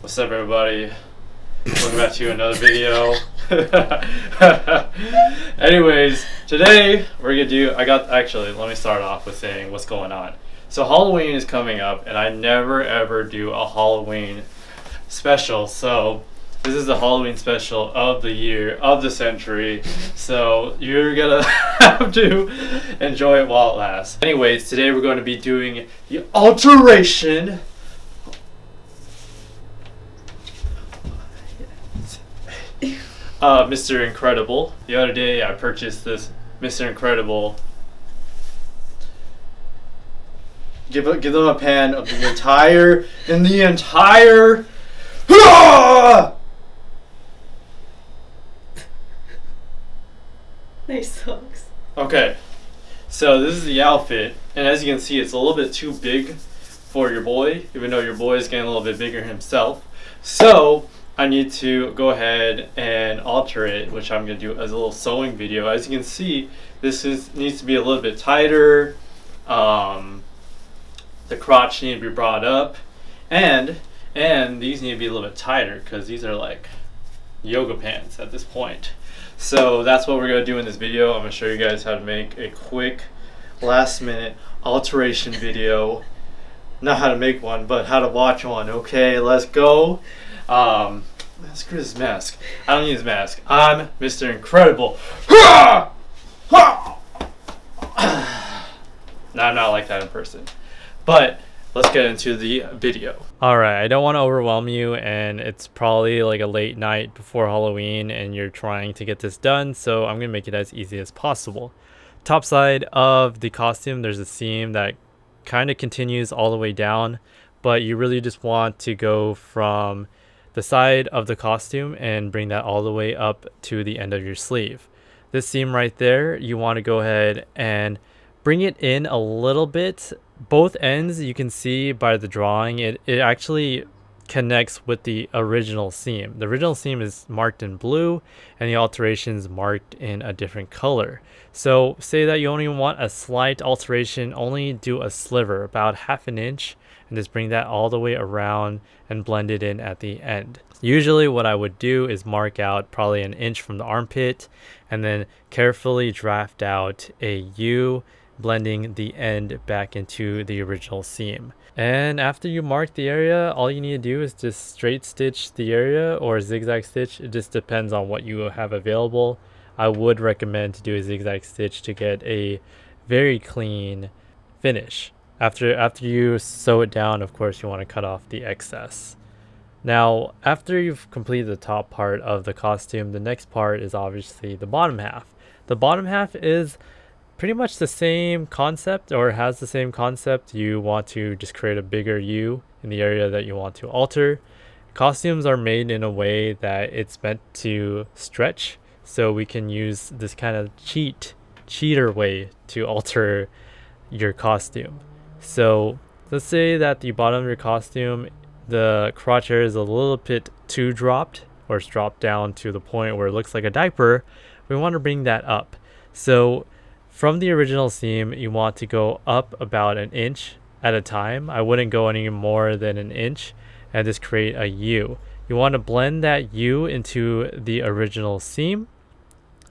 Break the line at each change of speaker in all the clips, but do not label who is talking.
What's up, everybody? Welcome back to another video. Anyways, today we're gonna do. Let me start off with saying what's going on. So Halloween is coming up, and I never ever do a Halloween special. So this is the Halloween special of the year, of the century. So you're gonna have to enjoy it while it lasts. Anyways, today we're going to be doing the Alteration. Mr. Incredible. The other day I purchased this Mr. Incredible. Give them a pan of the entire
Nice socks.
Okay, so this is the outfit, and as you can see, it's a little bit too big for your boy, even though your boy is getting a little bit bigger himself. So I need to go ahead and alter it, which I'm going to do as a little sewing video. As you can see, needs to be a little bit tighter. The crotch needs to be brought up, and these need to be a little bit tighter because these are like yoga pants at this point. So that's what we're going to do in this video. I'm going to show you guys how to make a quick last minute alteration video. Not how to make one, but how to watch one. Okay, let's go. Screw this mask. I don't need this mask. I'm Mr. Incredible. No, I'm not like that in person. But let's get into the video. Alright, I don't want to overwhelm you, and it's probably like a late night before Halloween and you're trying to get this done, so I'm going to make it as easy as possible. Top side of the costume, there's a seam that kind of continues all the way down, but you really just want to go from the side of the costume and bring that all the way up to the end of your sleeve. This seam right there, you want to go ahead and bring it in a little bit. Both ends, you can see by the drawing, it actually connects with the original seam. The original seam is marked in blue and the alteration is marked in a different color. So say that you only want a slight alteration, only do a sliver, about ½ an inch, and just bring that all the way around and blend it in at the end. Usually what I would do is mark out probably an inch from the armpit and then carefully draft out a U, blending the end back into the original seam. And after you mark the area, all you need to do is just straight stitch the area or zigzag stitch. It just depends on what you have available. I would recommend to do a zigzag stitch to get a very clean finish. After you sew it down, of course, you want to cut off the excess. Now, after you've completed the top part of the costume, the next part is obviously the bottom half. The bottom half is pretty much the same concept, or has the same concept. You want to just create a bigger U in the area that you want to alter. Costumes are made in a way that it's meant to stretch, so we can use this kind of cheater way to alter your costume. So let's say that the bottom of your costume, the crotch area is a little bit too dropped, or it's dropped down to the point where it looks like a diaper. We want to bring that up. So from the original seam, you want to go up about an inch at a time. I wouldn't go any more than an inch and just create a U. You want to blend that U into the original seam.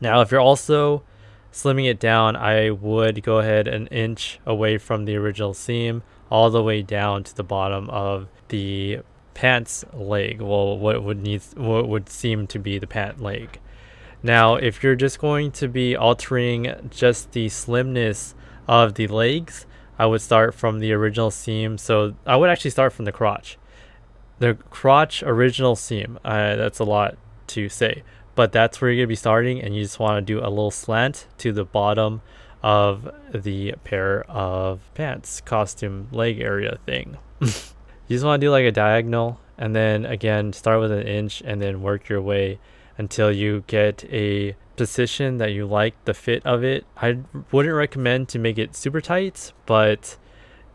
Now, if you're also slimming it down, I would go ahead an inch away from the original seam all the way down to the bottom of the pants leg. Well, what would seem to be the pant leg. Now, if you're just going to be altering just the slimness of the legs, I would start from the original seam. So I would actually start from the crotch. The crotch original seam, that's a lot to say, but that's where you're going to be starting, and you just want to do a little slant to the bottom of the pair of pants, costume leg area thing. You just want to do like a diagonal, and then again, start with an inch and then work your way until you get a position that you like the fit of it. I wouldn't recommend to make it super tight, but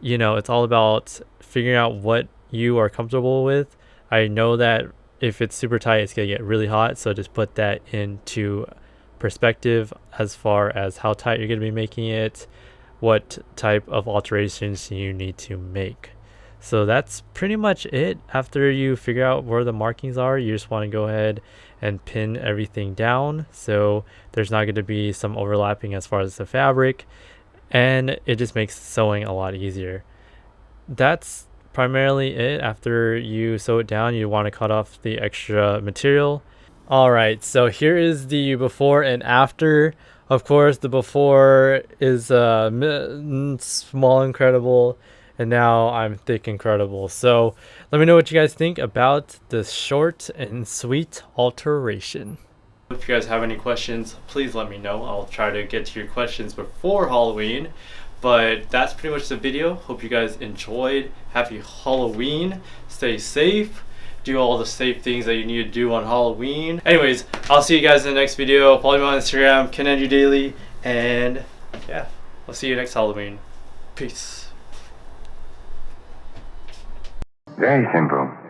you know, it's all about figuring out what you are comfortable with. I know that if it's super tight, it's gonna get really hot, so just put that into perspective as far as how tight you're gonna be making it, what type of alterations you need to make. So that's pretty much it. After you figure out where the markings are, you just want to go ahead and pin everything down so there's not going to be some overlapping as far as the fabric, and it just makes sewing a lot easier. That's primarily it. After you sew it down, you want to cut off the extra material. All right, so here is the before and after. Of course, the before is small incredible, and now I'm thick incredible. So let me know what you guys think about this short and sweet alteration. If you guys have any questions, please let me know. I'll try to get to your questions before Halloween. But that's pretty much the video. Hope you guys enjoyed. Happy Halloween. Stay safe. Do all the safe things that you need to do on Halloween. Anyways, I'll see you guys in the next video. Follow me on Instagram, kenandrewdaily. And yeah, I'll see you next Halloween. Peace.
Very simple.